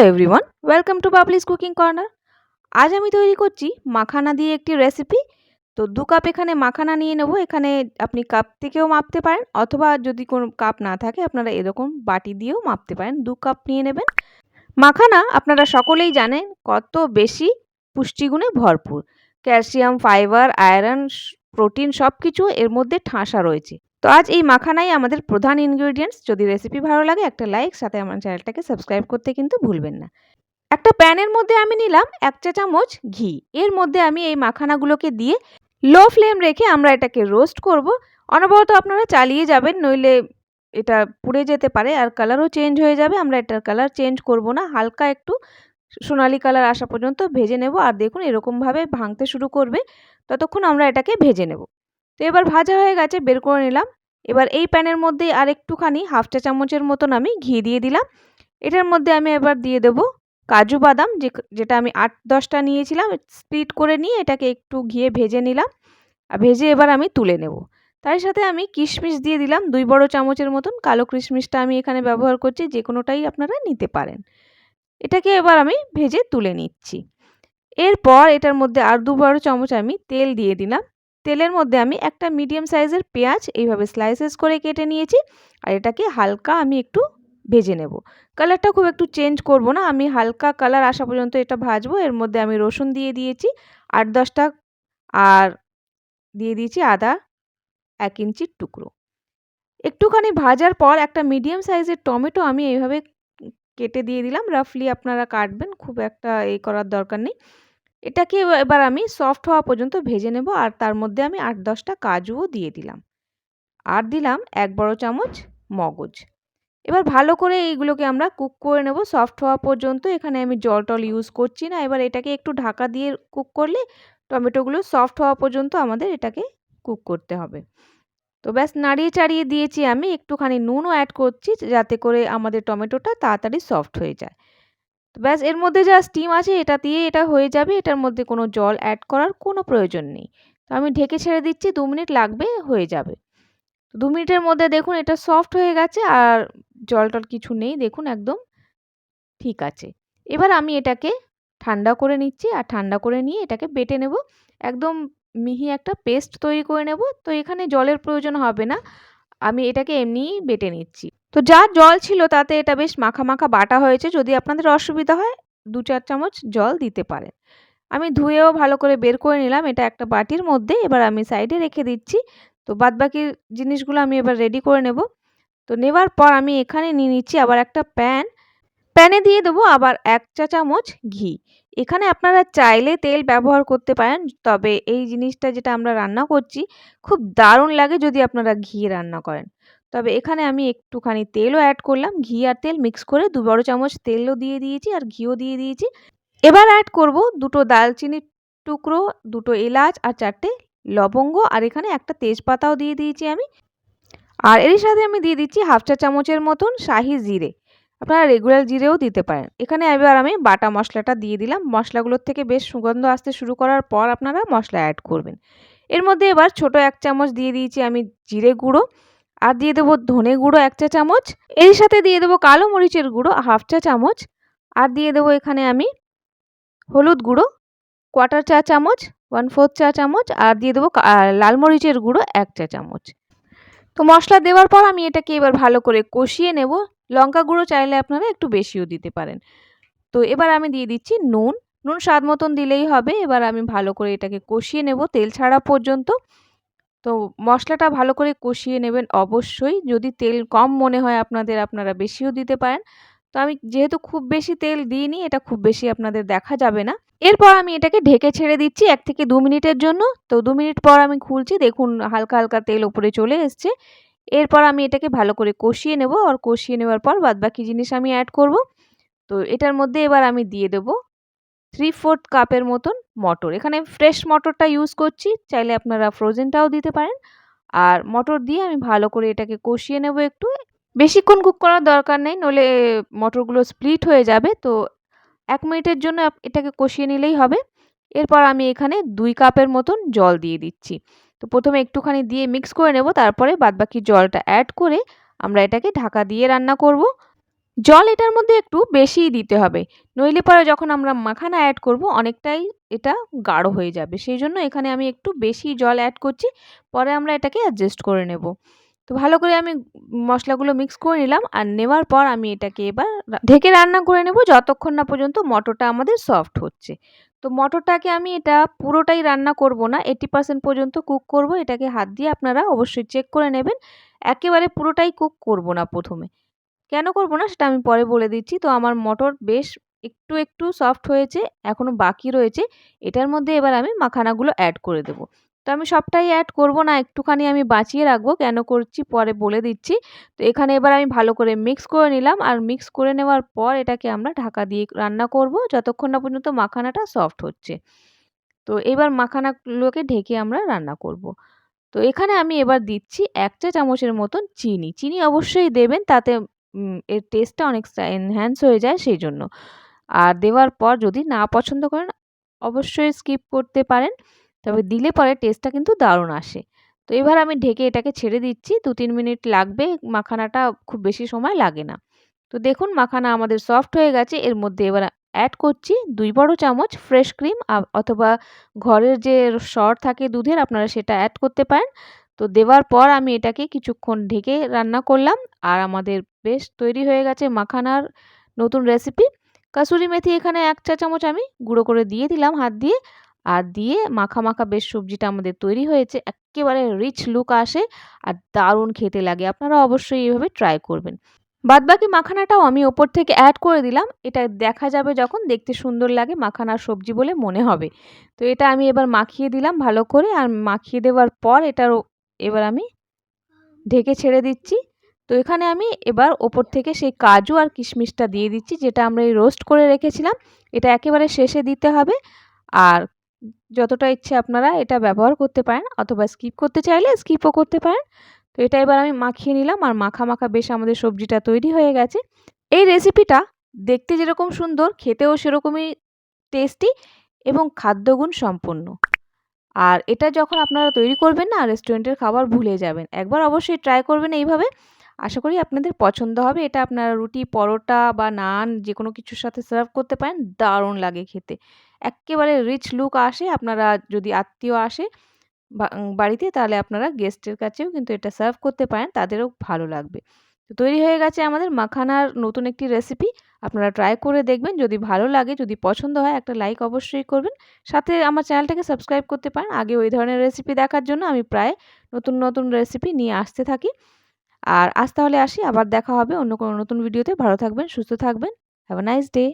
Everyone, welcome to Bubli's cooking corner. আজ আমি তৈরি করছি মাখানা দিয়ে একটি রেসিপি। তো 2 কাপ এখানে মাখানা নিয়ে নেব। এখানে আপনি কাপ থেকেও মাপতে পারেন, অথবা যদি কোনো কাপ না থাকে আপনারা এরকম বাটি দিয়েও মাপতে পারেন। 2 কাপ নিয়ে নেবেন। মাখানা আপনারা সকলেই জানেন কত বেশি পুষ্টিগুণে ভরপুর। ক্যালসিয়াম, ফাইবার, আয়রন, প্রোটিন সবকিছু এর মধ্যে ঠাসা রয়েছে। তো আজ এই মাখানাই আমাদের প্রধান ইনগ্রেডিয়েন্টস। যদি রেসিপি ভালো লাগে একটা লাইক, সাথে আমার চ্যানেলটাকে সাবস্ক্রাইব করতে কিন্তু ভুলবেন না। একটা প্যানের মধ্যে আমি নিলাম 1 চা চামচ ঘি। এর মধ্যে আমি এই মাখানাগুলোকে দিয়ে লো ফ্লেম রেখে আমরা এটাকে রোস্ট করব। অনবরত আপনারা চালিয়ে যাবেন, নইলে এটা পুড়ে যেতে পারে আর কালারও চেঞ্জ হয়ে যাবে। আমরা এটার কালার চেঞ্জ করব না, হালকা একটু সোনালি কালার আসা পর্যন্ত ভেজে নেব। আর দেখুন এরকমভাবে ভাঙতে শুরু করবে, ততক্ষণ আমরা এটাকে ভেজে নেব। তো এবার ভাজা হয়ে গেছে, বের করে নিলাম। এবার এই প্যানের মধ্যে আর একটুখানি হাফ চা চামচের মতন আমি ঘি দিয়ে দিলাম। এটার মধ্যে আমি এবার দিয়ে দেব কাজু বাদাম, যেটা আমি 8-10টা নিয়েছিলাম। স্প্লিট করে নিয়ে এটাকে একটু ঘিয়ে ভেজে নিলাম। আর ভেজে এবার আমি তুলে নেব। তার সাথে আমি কিশমিশ দিয়ে দিলাম 2 বড় চামচের মতন। কালো কিশমিশটা আমি এখানে ব্যবহার করছি, যে কোনোটাই আপনারা নিতে পারেন। এটাকে এবার আমি ভেজে তুলে নিচ্ছি। এরপর এটার মধ্যে আর 2 বড় চামচ আমি তেল দিয়ে দিলাম। তেলের মধ্যে আমি একটা মিডিয়াম সাইজের পেঁয়াজ এইভাবে স্লাইসেস করে কেটে নিয়েছি। আর এটাকে হালকা আমি একটু ভেজে নেব। কালারটা খুব একটু চেঞ্জ করব না, আমি হালকা কালার আসা পর্যন্ত এটা ভাজবো। এর মধ্যে আমি রসুন দিয়ে দিয়েছি 8-10টা, আর দিয়ে দিয়েছি আদা 1 ইঞ্চির টুকরো। একটুখানি ভাজার পর একটা মিডিয়াম সাইজের টমেটো আমি এইভাবে কেটে দিয়ে দিলাম। রাফলি আপনারা কাটবেন, খুব একটা করার দরকার নেই। এটাকে এবার আমি সফট হওয়া পর্যন্ত ভেজে নেব। আর তার মধ্যে আমি 8-10টা কাজুও দিয়ে দিলাম। আর দিলাম 1 বড় চামচ মগজ। এবার ভালো করে এইগুলোকে আমরা কুক করে নেব সফট হওয়া পর্যন্ত। এখানে আমি জল-টল ইউজ করছি না। এবার এটাকে একটু ঢাকা দিয়ে কুক করলে টমেটোগুলো সফট হওয়া পর্যন্ত আমাদের এটাকে কুক করতে হবে। তো ব্যাস নাড়িয়ে চাড়িয়ে দিয়েছি আমি। একটুখানি নুনও অ্যাড করছি, যাতে করে আমাদের টমেটোটা তাড়াতাড়ি সফট হয়ে যায়। তো ব্যাস এর মধ্যে যা স্টিম আছে এটা দিয়ে এটা হয়ে যাবে। এটার মধ্যে কোনো জল অ্যাড করার কোনো প্রয়োজন নেই। তো আমি ঢেকে ছেড়ে দিচ্ছি, 2 মিনিট লাগবে, হয়ে যাবে। 2 মিনিটের মধ্যে দেখুন এটা সফট হয়ে গেছে, আর জল-টল কিছু নেই, দেখুন একদম ঠিক আছে। এবার আমি এটাকে ঠান্ডা করে নিচ্ছি, আর ঠান্ডা করে নিয়ে এটাকে বেটে নেব। একদম মিহি একটা পেস্ট তৈরি করে নেব। তো এখানে জলের প্রয়োজন হবে না, আমি এটাকে এমনিই বেটে নিচ্ছি। তো যা জল ছিল তাতে এটা বেশ মাখা মাখা বাটা হয়েছে। যদি আপনাদের অসুবিধা হয় 2-4 চামচ জল দিতে পারেন। আমি ধুয়েও ভালো করে বের করে নিলাম এটা একটা বাটির মধ্যে। এবার আমি সাইডে রেখে দিচ্ছি। তো বাদবাকি জিনিসগুলো আমি এবার রেডি করে নেব। তো নেওয়ার পর আমি এখানে নিয়ে নিচ্ছি আবার একটা প্যানে দিয়ে দেবো আবার 1 চা চামচ ঘি। এখানে আপনারা চাইলে তেল ব্যবহার করতে পারেন, তবে এই জিনিসটা যেটা আমরা রান্না করছি খুব দারুণ লাগে যদি আপনারা ঘি রান্না করেন। তবে এখানে আমি একটুখানি তেলও অ্যাড করলাম। ঘি আর তেল মিক্স করে 2 বড় চামচ তেলও দিয়ে দিয়েছি, আর ঘিও দিয়ে দিয়েছি। এবার অ্যাড করব 2টো দালচিনির টুকরো, 2টো এলাচ আর 4টে লবঙ্গ, আর এখানে একটা তেজপাতাও দিয়ে দিয়েছি আমি। আর এর সাথে আমি দিয়ে দিচ্ছি হাফ চা চামচের মতন শাহি জিরে। আপনারা রেগুলার জিরেও দিতে পারেন। এখানে এবার আমি বাটা মশলাটা দিয়ে দিলাম। মশলাগুলোর থেকে বেশ সুগন্ধ আসতে শুরু করার পর আপনারা মশলা অ্যাড করবেন। এর মধ্যে এবার ছোট 1 চামচ দিয়ে দিয়েছি আমি জিরে গুঁড়ো, আর দিয়ে দেবো ধনে গুঁড়ো 1 চা চামচ। এর সাথে দিয়ে দেবো কালো মরিচের গুঁড়ো হাফ চা চামচ, আর দিয়ে দেবো এখানে আমি হলুদ গুঁড়ো 1/4 চা চামচ, 1/4 চা চামচ, আর দিয়ে দেবো লাল মরিচের গুঁড়ো 1 চা চামচ। তো মশলা দেওয়ার পর আমি এটাকে এবার ভালো করে কষিয়ে নেব। লঙ্কা গুঁড়ো চাইলে আপনারা একটু বেশিও দিতে পারেন। তো এবার আমি দিয়ে দিচ্ছি নুন। নুন স্বাদ মতন দিলেই হবে। এবার আমি ভালো করে এটাকে কষিয়ে নেব তেল ছাড়া পর্যন্ত। তো মশলাটা ভালো করে কষিয়ে নেবেন অবশ্যই। যদি তেল কম মনে হয় আপনাদের, আপনারা বেশিও দিতে পারেন। তো আমি যেহেতু খুব বেশি তেল দিইনি, এটা খুব বেশি আপনাদের দেখা যাবে না। এরপর আমি এটাকে ঢেকে ছেড়ে দিচ্ছি 1 থেকে 2 মিনিটের জন্য। তো 2 মিনিট পর আমি খুলছি, দেখুন হালকা হালকা তেল ওপরে চলে এসছে। এরপর আমি এটাকে ভালো করে কষিয়ে নেব, আর কষিয়ে নেওয়ার পর বাদবাকি জিনিস আমি অ্যাড করব। তো এটার মধ্যে এবার আমি দিয়ে দেব 3/4 কাপের মতন মটর। এখানে ফ্রেশ মটরটা ইউজ করছি, চাইলে আপনারা ফ্রোজেনটাও দিতে পারেন। আর মটর দিয়ে আমি ভালো করে এটাকে কষিয়ে নেব একটু। বেশিক্ষণ কুক করার দরকার নেই, নইলে মটরগুলো স্প্লিট হয়ে যাবে। তো 1 মিনিটের জন্য এটাকে কষিয়ে নিলেই হবে। এরপর আমি এখানে 2 কাপের মতন জল দিয়ে দিচ্ছি। তো প্রথমে একটুখানি দিয়ে মিক্স করে নেব, তারপরে বাদবাকি জলটা অ্যাড করে আমরা এটাকে ঢাকা দিয়ে রান্না করব। জল এটার মধ্যে একটু বেশিই দিতে হবে। নইলে পরে যখন আমরা মাখানা অ্যাড করব অনেকটাই এটা গাঢ় হয়ে যাবে। সেইজন্য এখানে আমি একটু বেশি জল অ্যাড করছি। পরে আমরা এটাকে অ্যাডজাস্ট করে নেব। তো ভালো করে আমি মসলাগুলো মিক্স করে নিলাম। আর নেওয়ার পর আমি এটাকে এবার ঢেকে রান্না করে নেব যতক্ষণ না পর্যন্ত মটরটা আমাদের সফট হচ্ছে। তো মটরটাকে আমি এটা পুরোটাই রান্না করব না, 80% পর্যন্ত কুক করব। এটাকে হাত দিয়ে আপনারা অবশ্যই চেক করে নেবেন। একেবারে পুরোটাই কুক করব না ১ম এ। কেন করব না সেটা আমি পরে বলে দিচ্ছি। তো আমার মটর বেশ একটু সফট হয়েছে, এখনো বাকি রয়েছে। এটার মধ্যে এবার আমি মাখানাগুলো অ্যাড করে দেব। তো আমি সবটাই অ্যাড করব না, একটুখানি আমি বাঁচিয়ে রাখবো। কেন করছি পরে বলে দিচ্ছি। তো এখানে এবার আমি ভালো করে মিক্স করে নিলাম। আর মিক্স করে নেওয়ার পর এটাকে আমরা ঢাকা দিয়ে রান্না করব যতক্ষণ না পর্যন্ত মাখানাটা সফট হচ্ছে। তো এবার মাখানাগুলোকে ঢেকে আমরা রান্না করব। তো এখানে আমি এবার দিচ্ছি ১ চা চামচের মতন চিনি। চিনি অবশ্যই দেবেন, তাতে এর টেস্টটা অনেকটা এনহ্যান্স হয়ে যায় সেইজন্য। আর দেওয়ার পর যদি না পছন্দ করেন অবশ্যই স্কিপ করতে পারেন। তবে দিলে পরে টেস্টটা কিন্তু দারুণ আসে। তো এবার আমি ঢেকে এটাকে ছেড়ে দিচ্ছি। ২-৩ মিনিট লাগবে। মাখানাটা খুব বেশি সময় লাগে না। তো দেখুন মাখানা আমাদের সফট হয়ে গেছে। এর মধ্যে এবার অ্যাড করছি ২ বড় চামচ ফ্রেশ ক্রিম অথবা ঘরের যে সর থাকে দুধের আপনারা সেটা অ্যাড করতে পারেন। তো দেওয়ার পর আমি এটাকে কিছুক্ষণ ঢেকে রান্না করলাম। আর আমাদের বেশ তৈরি হয়ে গেছে মাখানার নতুন রেসিপি। কাসুরি মেথি এখানে ১ চা চামচ আমি গুঁড়ো করে দিয়ে দিলাম হাত দিয়ে। আর দিয়ে মাখা বেশ সবজিটা আমাদের তৈরি হয়েছে। এক্কেবারে রিচ লুক আসে আর দারুণ খেতে লাগে। আপনারা অবশ্যই এভাবে ট্রাই করবেন। বাদবাকি মাখানাটাও আমি ওপর থেকে অ্যাড করে দিলাম। এটা দেখা যাবে যখন দেখতে সুন্দর লাগে, মাখানার সবজি বলে মনে হবে। তো এটা আমি এবার মাখিয়ে দিলাম ভালো করে। আর মাখিয়ে দেওয়ার পর এবার আমি ঢেকে ছেড়ে দিচ্ছি। তো এখানে আমি এবার ওপর থেকে সেই কাজু আর কিশমিশটা দিয়ে দিচ্ছি, যেটা আমরা এই রোস্ট করে রেখেছিলাম। এটা একেবারে শেষে দিতে হবে। আর যতটা ইচ্ছে আপনারা এটা ব্যবহার করতে পারেন, অথবা স্কিপ করতে চাইলে স্কিপও করতে পারেন। তো এটা এবার আমি মাখিয়ে নিলাম। আর মাখা বেশ আমাদের সবজিটা তৈরি হয়ে গেছে। এই রেসিপিটা দেখতে যেরকম সুন্দর, খেতেও সেরকমই টেস্টি এবং খাদ্যগুণ সম্পন্ন। আর এটা যখন আপনারা তৈরি করবেন না, রেস্টুরেন্টের খাবার ভুলে যাবেন। একবার অবশ্যই ট্রাই করবেন এইভাবে। আশা করি আপনাদের পছন্দ হবে। এটা আপনারা রুটি, পরোটা বা নান যেকোনো কিছুর সাথে সার্ভ করতে পারেন। দারুণ লাগে খেতে। এক্কেবারে রিচ লুক আসে। আপনারা যদি আত্মীয় আসে বাড়িতে, তাহলে আপনারা গেস্টের কাছেও কিন্তু এটা সার্ভ করতে পারেন। তাদেরও ভালো লাগবে। তো তৈরি হয়ে গেছে আমাদের মাখানার নতুন একটি রেসিপি। আপনারা ট্রাই করে দেখবেন। যদি ভালো লাগে, যদি পছন্দ হয় একটা লাইক অবশ্যই করবেন। সাথে আমার চ্যানেলটাকে সাবস্ক্রাইব করতে পারেন। আগে ওই ধরনের রেসিপি দেখার জন্য আমি প্রায় নতুন রেসিপি নিয়ে আসতে থাকি। আর আজ তাহলে আসি। আবার দেখা হবে অন্য কোনো নতুন ভিডিওতে। ভালো থাকবেন, সুস্থ থাকবেন। Have a nice day.